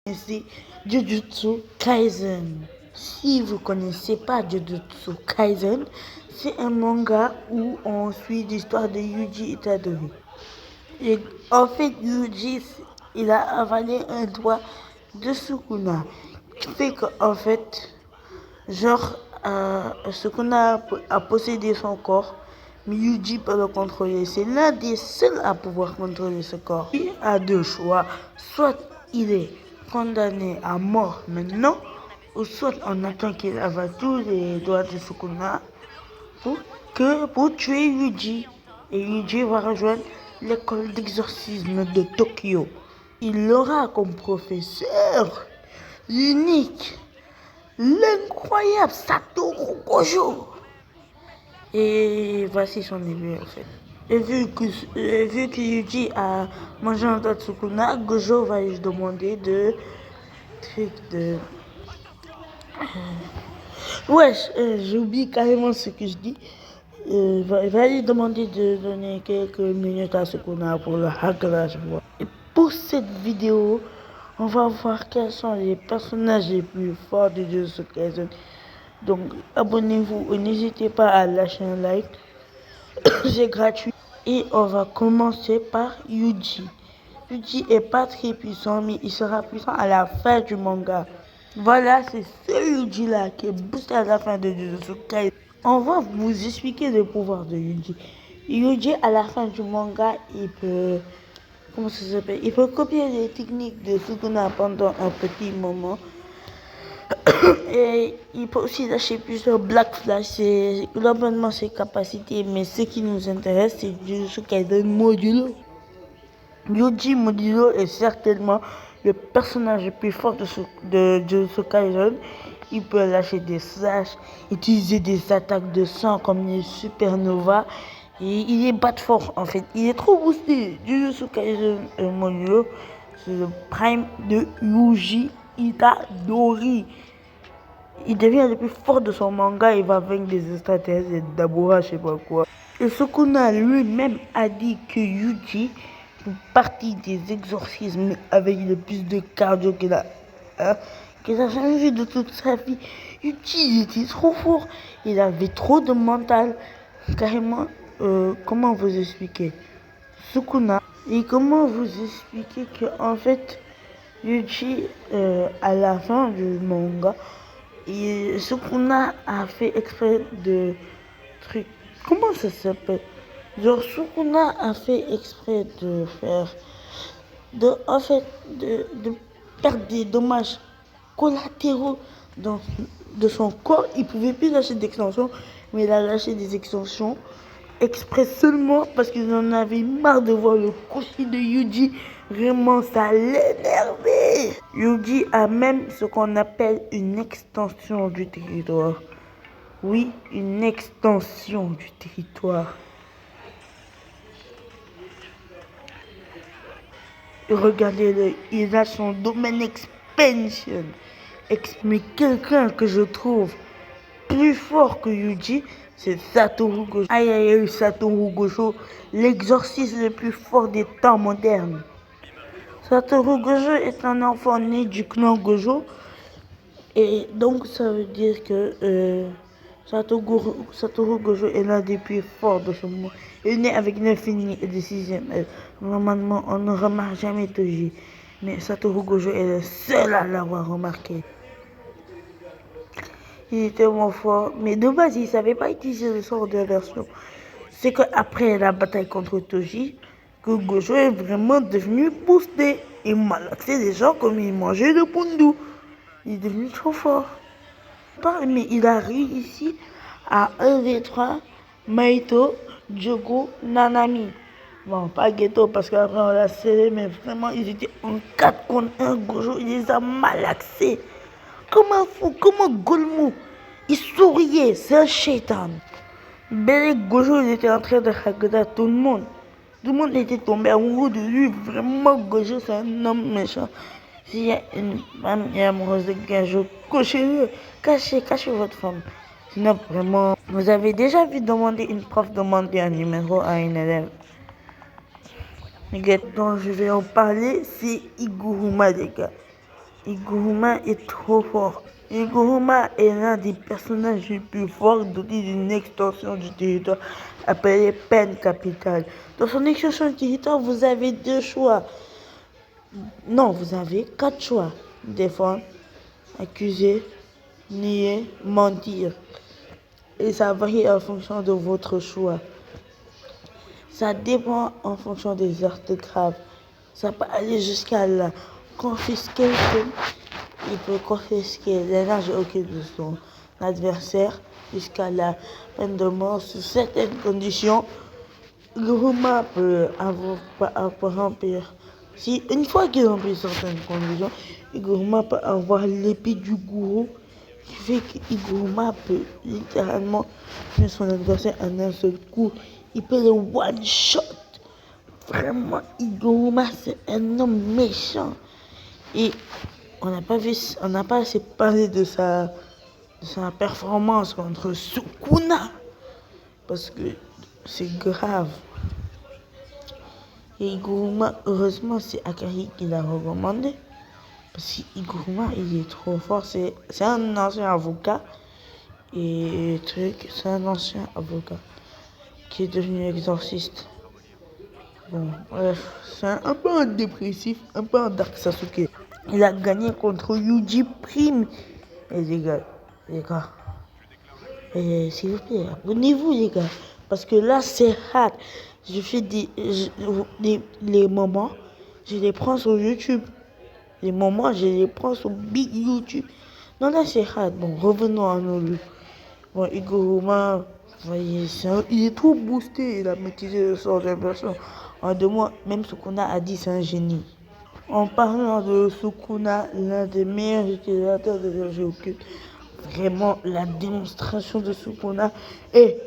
C'est Jujutsu Kaisen. Si vous connaissez pas Jujutsu Kaisen, c'est un manga où on suit l'histoire de Yuji Itadori. Et en fait, Yuji, il a avalé un doigt de Sukuna. Qui fait qu'en fait, genre, Sukuna a possédé son corps, mais Yuji peut le contrôler. C'est l'un des seuls à pouvoir contrôler ce corps. Il a deux choix. Soit il est condamné à mort maintenant, ou soit on attend qu'il avale tous les doigts de Sukuna pour tuer Yuji. Et Yuji va rejoindre l'école d'exorcisme de Tokyo. Il aura comme professeur l'unique, l'incroyable Satoru Gojo. Et voici son début en fait. Et vu que Yuji a mangé un tas de Sukuna, Gojo va lui demander de wesh, j'oublie carrément ce que je dis. Il va lui demander de donner quelques minutes à Sukuna pour le hacklage. Et pour cette vidéo, on va voir quels sont les personnages les plus forts de Jujutsu Kaisen. Donc abonnez-vous et n'hésitez pas à lâcher un like. C'est gratuit. Et on va commencer par Yuji. Yuji est pas très puissant, mais il sera puissant à la fin du manga. Voilà, c'est ce Yuji là qui est boosté à la fin de Jujutsu Kaisen. On va vous expliquer le pouvoir de Yuji. Yuji à la fin du manga, il peut... Comment ça s'appelle? Il peut copier les techniques de Sukuna pendant un petit moment. Et il peut aussi lâcher plusieurs Black Flash. C'est globalement ses capacités. Mais ce qui nous intéresse, c'est Jujutsu Kaisen Modulo. Yuji Modulo est certainement le personnage le plus fort de Jujutsu Kaisen. Il peut lâcher des slash, utiliser des attaques de sang comme les supernovas. Et il est bat fort en fait. Il est trop boosté. Jujutsu Kaisen Modulo, c'est le prime de Yuji Itadori. Il devient le plus fort de son manga. Il va vaincre des extraterrestres et Dabura, je sais pas quoi. Et Sukuna lui-même a dit que Yuji fait partie des exorcismes avec le plus de cardio qu'il a jamais vu de toute sa vie. Yuji, il était trop fort. Il avait trop de mental. Carrément, comment vous expliquer Sukuna. Et comment vous expliquer que en fait, Yuji, à la fin du manga, et Sukuna a fait exprès de trucs. Comment ça s'appelle? Genre Sukuna a fait exprès de faire. En fait, de perdre des dommages collatéraux de son corps. Il pouvait plus lâcher d'extensions, mais il a lâché des extensions exprès seulement parce qu'ils en avaient marre de voir le costume de Yuji. Vraiment, ça l'énervait. Yuji a même ce qu'on appelle une extension du territoire. Oui, une extension du territoire. Regardez-le, il a son domaine expansion. Mais quelqu'un que je trouve plus fort que Yuji, c'est Satoru Gojo. Aïe aïe aïe, Satoru Gojo, l'exorciste le plus fort des temps modernes. Satoru Gojo est un enfant né du clan Gojo. Et donc ça veut dire que Satoru Gojo est l'un des plus forts de ce monde. Il est né avec 9 ennemis et des 6e. Normalement, on ne remarque jamais Toji. Mais Satoru Gojo est le seul à l'avoir remarqué. Il était tellement fort. Mais de base, il ne savait pas utiliser le sort d'inversion. C'est qu'après la bataille contre Toji, que Gojo est vraiment devenu boosté. Il malaxait des gens comme il mangeait de Pundu. Il est devenu trop fort. Mais il a réussi à 1v3 Maito, Jogo, Nanami. Bon, pas Geto parce qu'après on l'a scellé, mais vraiment ils étaient en 4 contre 1. Gojo, il les a malaxés. Comme un fou, comme un Golmou. Il souriait, c'est un shaitan. Belle Gojo, il était en train de regarder tout le monde. Tout le monde était tombé amoureux de lui. Vraiment, Gojo, c'est un homme méchant. S'il y a une femme qui est amoureuse de Gojo, cachez-le. Cachez votre femme. Sinon, vraiment, vous avez déjà vu demander une prof demander un numéro à une élève. Le gars dont je vais en parler, c'est Iguruma, les gars. Iguruma est trop fort. Iguruma est l'un des personnages les plus forts dotés d'une extension du territoire appelée peine capitale. Dans son extension du territoire, vous avez deux choix. Non, vous avez quatre choix. Défendre, accuser, nier, mentir. Et ça varie en fonction de votre choix. Ça dépend en fonction des actes graves. Ça peut aller jusqu'à la confiscation. Il peut confisquer l'énergie occulte de son adversaire jusqu'à la peine de mort sous certaines conditions. Guruma peut remplir. Si une fois qu'il remplit certaines conditions, Iguruma peut avoir l'épée du gourou, qui fait qu'Iguruma peut littéralement tuer son adversaire en un seul coup. Il peut le one shot. Vraiment, Iguruma c'est un homme méchant. Et on n'a pas assez parlé de sa performance contre Sukuna. Parce que c'est grave. Et Iguruma, heureusement, c'est Akari qui l'a recommandé. Parce qu'Iguruma, il est trop fort. C'est un ancien avocat. Et c'est un ancien avocat qui est devenu exorciste. Bon, bref, c'est un peu un dépressif, un peu un Dark Sasuke. Il a gagné contre Yuji Prime. Et les gars, s'il vous plaît, abonnez-vous les gars. Parce que là, c'est hard. Je fais les moments, je les prends sur YouTube. Les moments, je les prends sur Big YouTube. Non, là, c'est hard. Bon, revenons à nos lieux. Bon, Igoruma, voyez, il est trop boosté. Il a maîtrisé le sort de personne. En 2 mois, même Sukuna a dit c'est un génie. En parlant de Sukuna, l'un des meilleurs utilisateurs de l'énergie occulte, vraiment la démonstration de Sukuna est,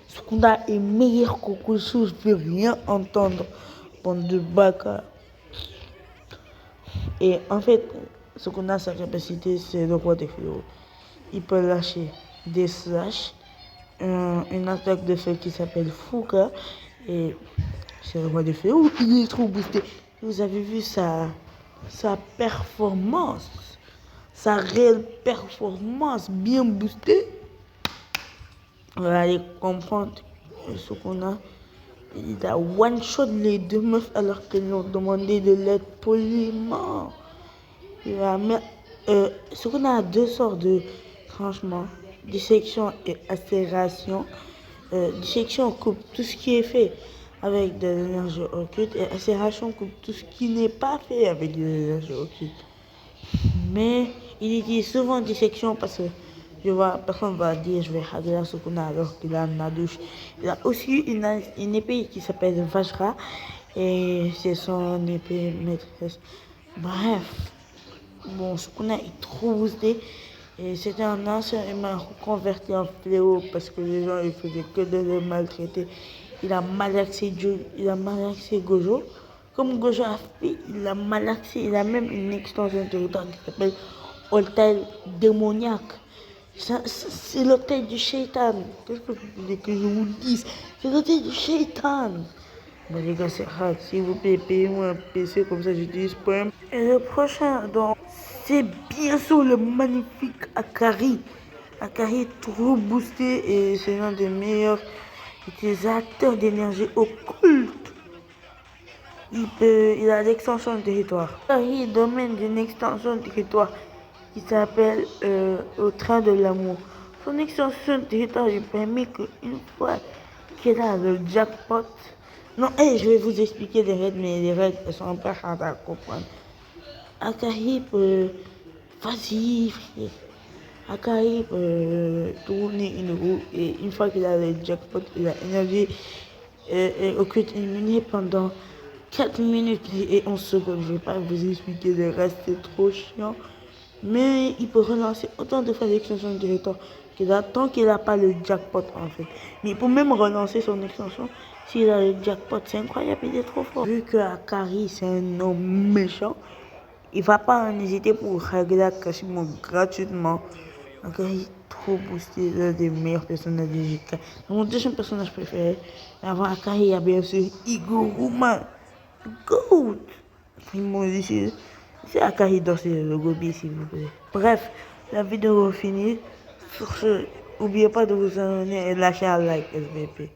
Sukuna est meilleur qu'Okusu, je peux rien entendre, bande de baka. Et en fait, Sukuna, sa capacité, c'est le roi des fléaux. Il peut lâcher des slash, une attaque de feu qui s'appelle Fuka, et c'est le roi des fléaux, il est trop boosté. Vous avez vu sa performance, sa réelle performance bien boostée. On va aller comprendre ce qu'on a. Il a one-shot les deux meufs alors qu'elles lui ont demandé de l'aide poliment. Ce qu'on a deux sortes de tranchements, dissection et acération. Dissection coupe tout ce qui est fait avec de l'énergie occulte et acération coupe tout ce qui n'est pas fait avec de l'énergie occulte. Mais il utilise souvent dissection parce que je vois, personne va dire je vais haguer Sukuna alors qu'il a une douche. Il a aussi une épée qui s'appelle Vajra et c'est son épée maîtresse. Bref, bon, Sukuna est trop boosté et c'était un ancien humain reconverti en fléau parce que les gens ils faisaient que de le maltraiter. Il a malaxé Gojo. Comme Gojo a fait, il a malaxé, il a même une extension de territoire qui s'appelle Hôtel démoniaque. C'est l'hôtel du shaitan. Qu'est-ce que vous voulez que je vous dise? C'est l'hôtel du shaitan. Mais les gars, c'est hard. S'il vous plaît, payez-moi un PC comme ça j'utilise Prime. Et le prochain, donc, c'est bien sûr le magnifique Akari. Akari est trop boosté et c'est l'un des meilleurs utilisateurs d'énergie occulte. Il a l'extension de territoire. Il domine d'une extension de territoire qui s'appelle au train de l'amour. Son extension de territoire lui permet qu'une fois qu'il a le jackpot. Non, je vais vous expliquer les règles, mais les règles elles sont un peu hard à comprendre. Akari peut. Vas-y, frère. Akari peut tourner une roue et une fois qu'il a le jackpot, il a énergie occulte éliminée pendant 4 minutes et 11 secondes. Je ne vais pas vous expliquer le reste, c'est trop chiant. Mais il peut relancer autant de fois l'extension de territoire qu'il a tant qu'il n'a pas le jackpot en fait. Mais il peut même relancer son extension s'il a le jackpot. C'est incroyable, il est trop fort. Vu que Akari c'est un homme méchant, il va pas en hésiter pour régler Kashimo gratuitement. Akari est trop boosté, l'un des meilleurs personnages de JK. Mon deuxième personnage préféré, avant Akari, il y a bien sûr Igoruma. Goat! Ils m'ont dit C'est Akari danser le gobi, s'il vous plaît. Bref, la vidéo est finie. Sur ce, n'oubliez pas de vous abonner et lâcher un like, SVP.